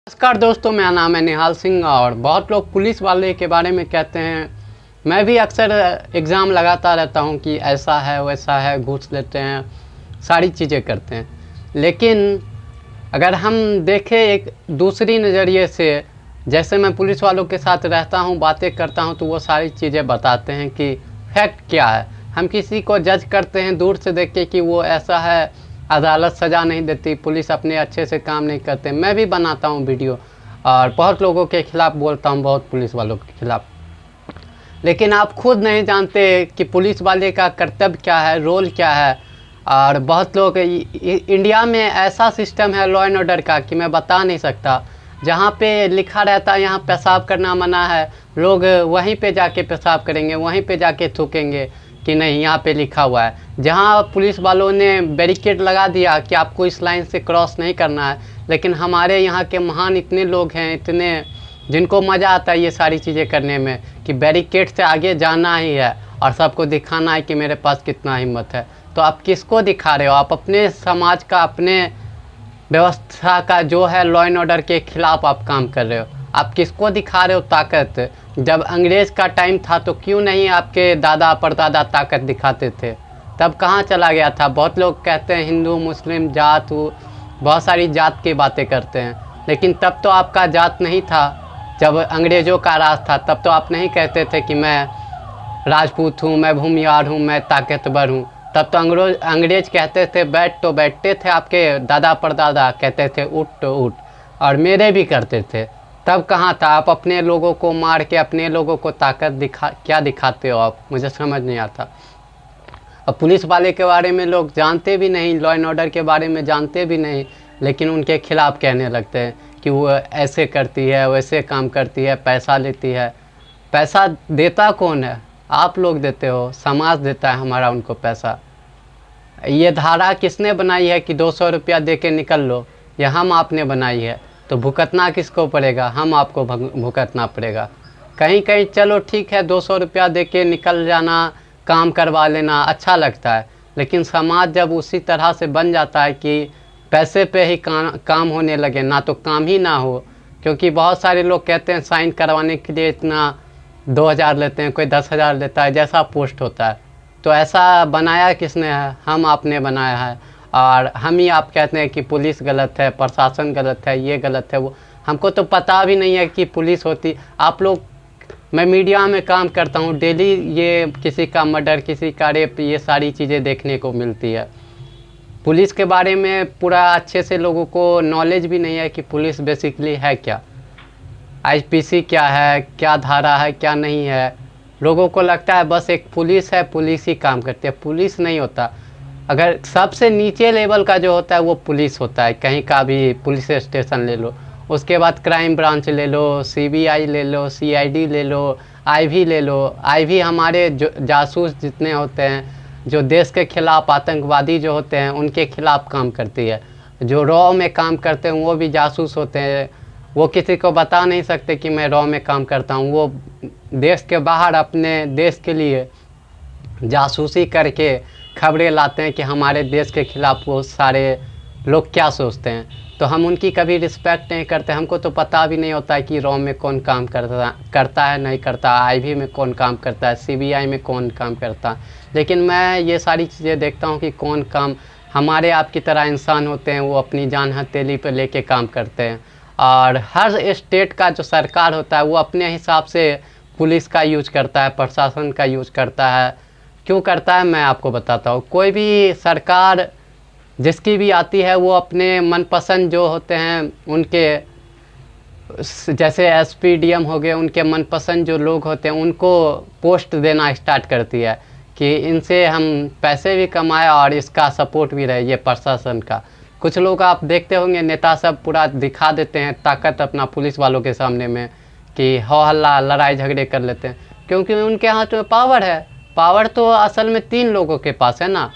नमस्कार दोस्तों, मेरा नाम है निहाल सिंह। और बहुत लोग पुलिस वाले के बारे में कहते हैं। मैं भी अक्सर एग्ज़ाम लगाता रहता हूं कि ऐसा है वैसा है, घूस लेते हैं, सारी चीज़ें करते हैं। लेकिन अगर हम देखें एक दूसरी नज़रिए से, जैसे मैं पुलिस वालों के साथ रहता हूं, बातें करता हूं, तो वो सारी चीज़ें बताते हैं कि फैक्ट क्या है। हम किसी को जज करते हैं दूर से देख के कि वो ऐसा है, अदालत सज़ा नहीं देती, पुलिस अपने अच्छे से काम नहीं करते। मैं भी बनाता हूँ वीडियो और बहुत लोगों के ख़िलाफ़ बोलता हूँ, बहुत पुलिस वालों के ख़िलाफ़। लेकिन आप खुद नहीं जानते कि पुलिस वाले का कर्तव्य क्या है, रोल क्या है। और बहुत लोग इंडिया में ऐसा सिस्टम है लॉ एंड ऑर्डर का कि मैं बता नहीं सकता। जहाँ पे लिखा रहता है यहाँ पेशाब करना मना है, लोग वहीं पे जाके पेशाब करेंगे, वहीं पे जाके थूकेंगे कि नहीं यहाँ पे लिखा हुआ है। जहाँ पुलिस वालों ने बैरिकेड लगा दिया कि आपको इस लाइन से क्रॉस नहीं करना है, लेकिन हमारे यहाँ के महान इतने लोग हैं, इतने जिनको मज़ा आता है ये सारी चीज़ें करने में कि बैरिकेड से आगे जाना ही है और सबको दिखाना है कि मेरे पास कितना हिम्मत है। तो आप किसको दिखा रहे हो? आप अपने समाज का, अपने व्यवस्था का जो है लॉ एंड ऑर्डर के ख़िलाफ़ आप काम कर रहे हो। आप किसको दिखा रहे हो ताकत? जब अंग्रेज़ का टाइम था तो क्यों नहीं आपके दादा परदादा ताकत दिखाते थे? तब कहाँ चला गया था? बहुत लोग कहते हैं हिंदू मुस्लिम जात, बहुत सारी जात की बातें करते हैं, लेकिन तब तो आपका जात नहीं था। जब अंग्रेज़ों का राज था तब तो आप नहीं कहते थे कि मैं राजपूत हूँ, मैं भूमियार हूँ, मैं ताकतवर हूँ। तब तो अंग्रेज़ कहते थे बैठ तो बैठते थे, आपके दादा परदादा कहते थे उठ तो उठ, और मेरे भी करते थे। तब कहाँ था? आप अपने लोगों को मार के अपने लोगों को ताकत क्या दिखाते हो आप? मुझे समझ नहीं आता। अब पुलिस वाले के बारे में लोग जानते भी नहीं, लॉ एंड ऑर्डर के बारे में जानते भी नहीं, लेकिन उनके खिलाफ़ कहने लगते हैं कि वो ऐसे करती है, वैसे काम करती है, पैसा लेती है। पैसा देता कौन है? आप लोग देते हो, समाज देता है हमारा उनको पैसा। ये धारा किसने बनाई है कि 200 रुपया दे के निकल लो? ये हम आपने बनाई है, तो भुगतना किसको पड़ेगा? हम आपको भुगतना पड़ेगा। कहीं कहीं चलो ठीक है, 200 रुपया दे के निकल जाना, काम करवा लेना अच्छा लगता है, लेकिन समाज जब उसी तरह से बन जाता है कि पैसे पे ही काम होने लगे, ना तो काम ही ना हो। क्योंकि बहुत सारे लोग कहते हैं साइन करवाने के लिए इतना 2000 लेते हैं, कोई 10,000 लेता है, जैसा पोस्ट होता है। तो ऐसा बनाया किसने है? हम आपने बनाया है। और हम ही आप कहते हैं कि पुलिस गलत है, प्रशासन गलत है, ये गलत है, वो। हमको तो पता भी नहीं है कि पुलिस होती। आप लोग, मैं मीडिया में काम करता हूँ, डेली ये किसी का मर्डर, किसी का रेप, ये सारी चीज़ें देखने को मिलती है। पुलिस के बारे में पूरा अच्छे से लोगों को नॉलेज भी नहीं है कि पुलिस बेसिकली है क्या, आईपीसी क्या है, क्या धारा है, क्या नहीं है। लोगों को लगता है बस एक पुलिस है, पुलिस ही काम करती है। पुलिस नहीं होता। अगर सबसे नीचे लेवल का जो होता है वो पुलिस होता है। कहीं का भी पुलिस स्टेशन ले लो, उसके बाद क्राइम ब्रांच ले लो, सीबीआई ले लो, सीआईडी ले लो, आईवी ले लो। आईवी हमारे जो जासूस जितने होते हैं, जो देश के खिलाफ़ आतंकवादी जो होते हैं उनके खिलाफ़ काम करती है। जो रॉ में काम करते हैं वो भी जासूस होते हैं। वो किसी को बता नहीं सकते कि मैं रॉ में काम करता हूँ। वो देश के बाहर अपने देश के लिए जासूसी करके खबरें लाते हैं कि हमारे देश के ख़िलाफ़ वो सारे लोग क्या सोचते हैं। तो हम उनकी कभी रिस्पेक्ट नहीं करते। हमको तो पता भी नहीं होता है कि रॉ में कौन काम करता है नहीं करता, आईवी में कौन काम करता है, सीबीआई में कौन काम करता है। लेकिन मैं ये सारी चीज़ें देखता हूँ कि कौन काम, हमारे आपकी तरह इंसान होते हैं, वो अपनी जान हथेली पर लेके काम करते हैं। और हर स्टेट का जो सरकार होता है वो अपने हिसाब से पुलिस का यूज करता है, प्रशासन का यूज करता है। क्यों करता है मैं आपको बताता हूँ। कोई भी सरकार जिसकी भी आती है वो अपने मनपसंद जो होते हैं उनके, जैसे एसपी डीएम हो गए, उनके मनपसंद जो लोग होते हैं उनको पोस्ट देना स्टार्ट करती है कि इनसे हम पैसे भी कमाए और इसका सपोर्ट भी रहे, ये प्रशासन का। कुछ लोग आप देखते होंगे, नेता सब पूरा दिखा देते हैं ताकत अपना पुलिस वालों के सामने में कि हो हल्ला, लड़ाई झगड़े कर लेते हैं, क्योंकि उनके हाथ में पावर है। पावर तो असल में 3 लोगों के पास है ना,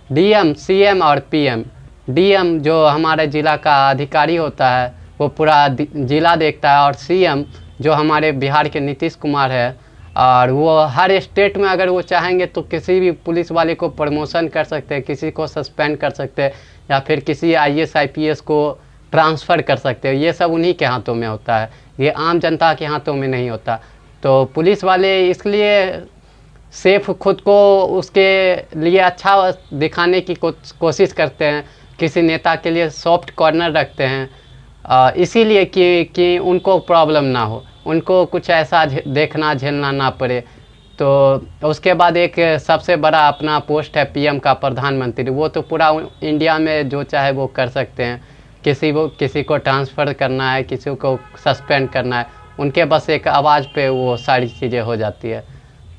डीएम, सीएम और पीएम। डीएम जो हमारे ज़िला का अधिकारी होता है वो पूरा ज़िला देखता है, और सीएम जो हमारे बिहार के नीतीश कुमार है, और वो हर स्टेट में अगर वो चाहेंगे तो किसी भी पुलिस वाले को प्रमोशन कर सकते हैं, किसी को सस्पेंड कर सकते हैं, या फिर किसी आईएएस आईपीएस को ट्रांसफ़र कर सकते हो, ये सब उन्हीं के हाथों में होता है, ये आम जनता के हाथों में नहीं होता। तो पुलिस वाले इसलिए सेफ खुद को उसके लिए अच्छा दिखाने की कोशिश करते हैं, किसी नेता के लिए सॉफ्ट कॉर्नर रखते हैं, इसीलिए कि उनको प्रॉब्लम ना हो, उनको कुछ ऐसा देखना झेलना ना पड़े। तो उसके बाद एक सबसे बड़ा अपना पोस्ट है पीएम का, प्रधानमंत्री, वो तो पूरा इंडिया में जो चाहे वो कर सकते हैं। किसी को ट्रांसफ़र करना है, किसी को सस्पेंड करना है, उनके बस एक आवाज़ पे वो सारी चीज़ें हो जाती है।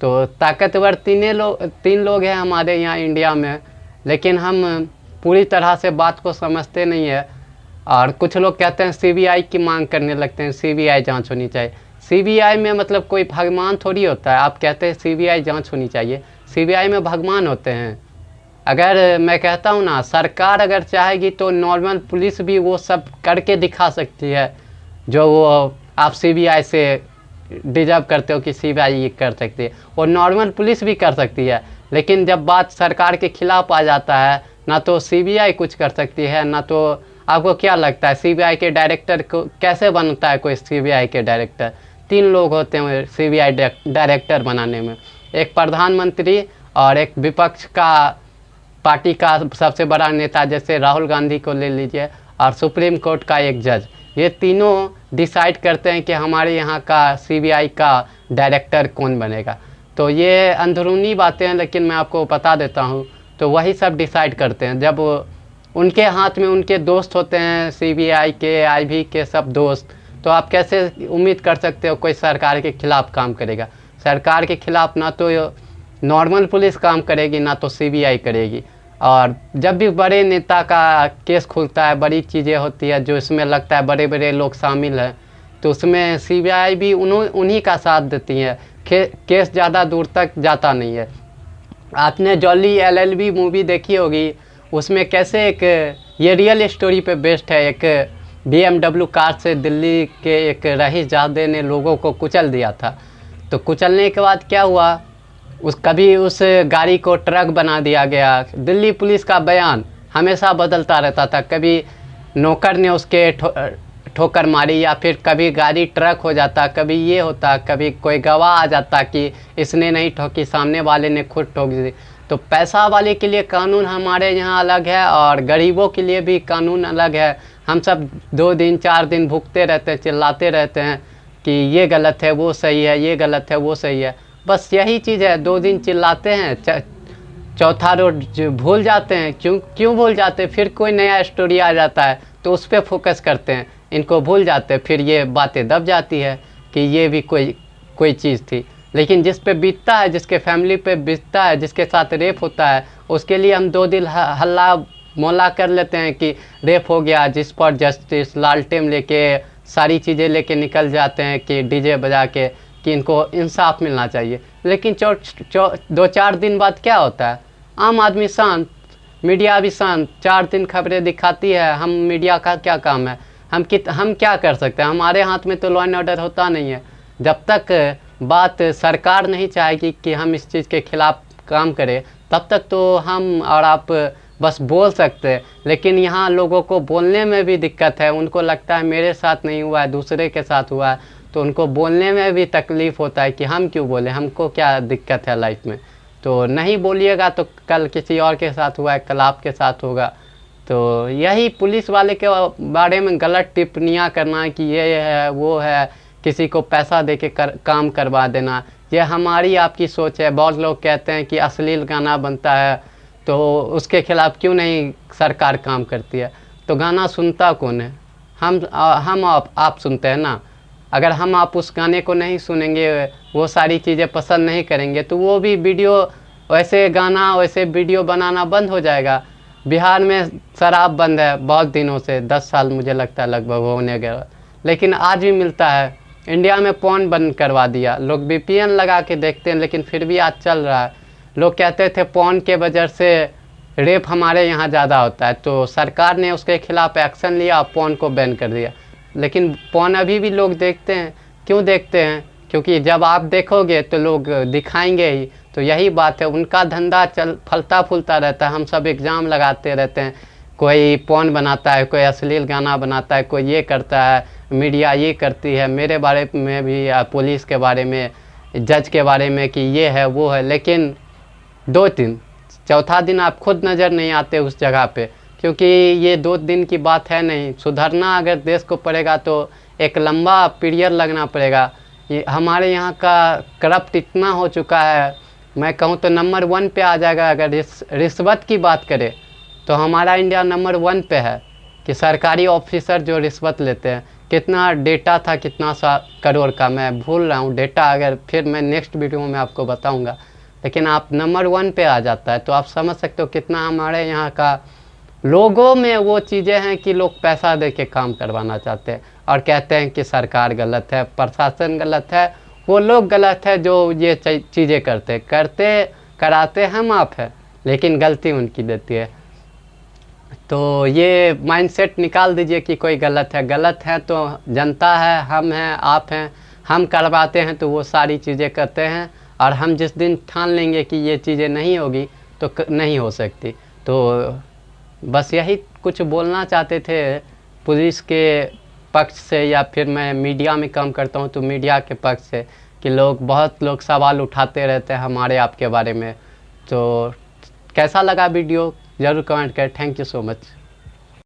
तो ताकतवर तीन लोग हैं हमारे यहाँ इंडिया में, लेकिन हम पूरी तरह से बात को समझते नहीं है। और कुछ लोग कहते हैं सीबीआई की मांग करने लगते हैं, सीबीआई जांच होनी चाहिए। सीबीआई में मतलब कोई भगवान थोड़ी होता है, आप कहते हैं सीबीआई जांच होनी चाहिए, सीबीआई में भगवान होते हैं। अगर मैं कहता हूँ ना, सरकार अगर चाहेगी तो नॉर्मल पुलिस भी वो सब करके दिखा सकती है जो वो आप सीबीआई से डिजर्व करते हो कि सीबीआई ये कर सकती है, और नॉर्मल पुलिस भी कर सकती है। लेकिन जब बात सरकार के खिलाफ आ जाता है, ना तो सीबीआई कुछ कर सकती है, ना तो आपको क्या लगता है सीबीआई के डायरेक्टर को कैसे बनता है कोई सीबीआई के डायरेक्टर? 3 लोग होते हैं सीबीआई डायरेक्टर बनाने में, एक प्रधानमंत्री और एक विपक्ष का पार्टी का सबसे बड़ा नेता जैसे राहुल गांधी को ले लीजिए, और सुप्रीम कोर्ट का एक जज। ये तीनों डिसाइड करते हैं कि हमारे यहाँ का सीबीआई का डायरेक्टर कौन बनेगा। तो ये अंदरूनी बातें हैं, लेकिन मैं आपको बता देता हूँ। तो वही सब डिसाइड करते हैं, जब उनके हाथ में उनके दोस्त होते हैं, सीबीआई के, आईबी के सब दोस्त, तो आप कैसे उम्मीद कर सकते हो कोई सरकार के खिलाफ काम करेगा? सरकार के खिलाफ ना तो नॉर्मल पुलिस काम करेगी, ना तो सीबीआई करेगी। और जब भी बड़े नेता का केस खुलता है, बड़ी चीज़ें होती है जो इसमें लगता है बड़े बड़े लोग शामिल हैं, तो उसमें सीबीआई भी उन्हीं का साथ देती है, केस ज़्यादा दूर तक जाता नहीं है। आपने जॉली एलएलबी मूवी देखी होगी, उसमें कैसे एक ये रियल स्टोरी पे बेस्ड है, एक BMW कार से दिल्ली के एक रईसजादे ने लोगों को कुचल दिया था। तो कुचलने के बाद क्या हुआ, कभी उस गाड़ी को ट्रक बना दिया गया। दिल्ली पुलिस का बयान हमेशा बदलता रहता था, कभी नौकर ने उसके ठोकर मारी, या फिर कभी गाड़ी ट्रक हो जाता, कभी ये होता, कभी कोई गवाह आ जाता कि इसने नहीं ठोकी, सामने वाले ने खुद ठोक दी। तो पैसा वाले के लिए कानून हमारे यहाँ अलग है, और गरीबों के लिए भी कानून अलग है। हम सब 2 दिन 4 दिन भुगते रहते हैं, चिल्लाते रहते हैं कि ये गलत है, वो सही है, ये गलत है, वो सही है। बस यही चीज़ है, 2 दिन चिल्लाते हैं, चौथा रोज भूल जाते हैं। क्यों भूल जाते हैं? फिर कोई नया स्टोरी आ जाता है तो उस पर फोकस करते हैं, इनको भूल जाते हैं, फिर ये बातें दब जाती है कि ये भी कोई चीज़ थी। लेकिन जिस पे बीतता है, जिसके फैमिली पे बीतता है, जिसके साथ रेप होता है, उसके लिए हम 2 दिन हल्ला मोहल्ला कर लेते हैं कि रेप हो गया, जिस पर जस्टिस, लालटेन लेके सारी चीज़ें लेके निकल जाते हैं कि डीजे बजा के कि इनको इंसाफ मिलना चाहिए। लेकिन 2-4 दिन बाद क्या होता है? आम आदमी शांत, मीडिया भी शांत, 4 दिन खबरें दिखाती है। हम मीडिया का क्या काम है? हम क्या कर सकते हैं? हमारे हाथ में तो लॉ एंड ऑर्डर होता नहीं है। जब तक बात सरकार नहीं चाहेगी कि हम इस चीज़ के खिलाफ काम करें, तब तक तो हम और आप बस बोल सकते हैं। लेकिन यहाँ लोगों को बोलने में भी दिक्कत है, उनको लगता है मेरे साथ नहीं हुआ है, दूसरे के साथ हुआ है, तो उनको बोलने में भी तकलीफ़ होता है कि हम क्यों बोलें, हमको क्या दिक्कत है लाइफ में। तो नहीं बोलिएगा तो कल किसी और के साथ हुआ है, कल आपके साथ होगा। तो यही पुलिस वाले के बारे में गलत टिप्पणियाँ करना कि ये है वो है, किसी को पैसा दे के काम करवा देना, ये हमारी आपकी सोच है। बहुत लोग कहते हैं कि अश्लील गाना बनता है तो उसके खिलाफ क्यों नहीं सरकार काम करती है? तो गाना सुनता कौन है? हम आप सुनते हैं ना। अगर हम आप उस गाने को नहीं सुनेंगे, वो सारी चीज़ें पसंद नहीं करेंगे, तो वो भी वीडियो वैसे गाना वैसे वीडियो बनाना बंद हो जाएगा। बिहार में शराब बंद है बहुत दिनों से, 10 साल मुझे लगता है लगभग होने गया, लेकिन आज भी मिलता है। इंडिया में पॉर्न बंद करवा दिया, लोग VPN लगा के देखते हैं, लेकिन फिर भी आज चल रहा है। लोग कहते थे पॉर्न के वजह से रेप हमारे यहाँ ज़्यादा होता है, तो सरकार ने उसके खिलाफ एक्शन लिया, पॉर्न को बैन कर दिया। लेकिन पॉर्न अभी भी लोग देखते हैं। क्यों देखते हैं? क्योंकि जब आप देखोगे तो लोग दिखाएंगे ही। तो यही बात है, उनका धंधा फलता फूलता रहता है। हम सब एग्ज़ाम लगाते रहते हैं कोई पॉर्न बनाता है, कोई अश्लील गाना बनाता है, कोई ये करता है, मीडिया ये करती है, मेरे बारे में भी पुलिस के बारे में, जज के बारे में कि ये है वो है, लेकिन 2 दिन, चौथा दिन आप खुद नज़र नहीं आते उस जगह पे, क्योंकि ये 2 दिन की बात है नहीं। सुधरना अगर देश को पड़ेगा तो एक लंबा पीरियड लगना पड़ेगा। ये हमारे यहाँ का करप्ट इतना हो चुका है, मैं कहूँ तो नंबर 1 पे आ जाएगा। अगर रिश्वत की बात करें तो हमारा इंडिया नंबर 1 पे है कि सरकारी ऑफिसर जो रिश्वत लेते हैं। कितना डेटा था, कितना सा करोड़ का, मैं भूल रहा हूँ डेटा, अगर फिर मैं नेक्स्ट वीडियो में आपको बताऊँगा, लेकिन आप नंबर 1 पे आ जाता है। तो आप समझ सकते हो कितना हमारे यहाँ का लोगों में वो चीज़ें हैं कि लोग पैसा दे के काम करवाना चाहते हैं और कहते हैं कि सरकार गलत है, प्रशासन गलत है, वो लोग गलत है जो ये चीज़ें कराते हम आप हैं, लेकिन गलती उनकी देती है। तो ये माइंडसेट निकाल दीजिए कि कोई गलत है तो जनता है, हम हैं, आप हैं, हम करवाते हैं तो वो सारी चीज़ें करते हैं, और हम जिस दिन ठान लेंगे कि ये चीज़ें नहीं होगी तो नहीं हो सकती। तो बस यही कुछ बोलना चाहते थे पुलिस के पक्ष से, या फिर मैं मीडिया में काम करता हूँ तो मीडिया के पक्ष से, कि बहुत लोग सवाल उठाते रहते हैं हमारे आपके बारे में। तो कैसा लगा वीडियो ज़रूर कमेंट करें। Thank you so much.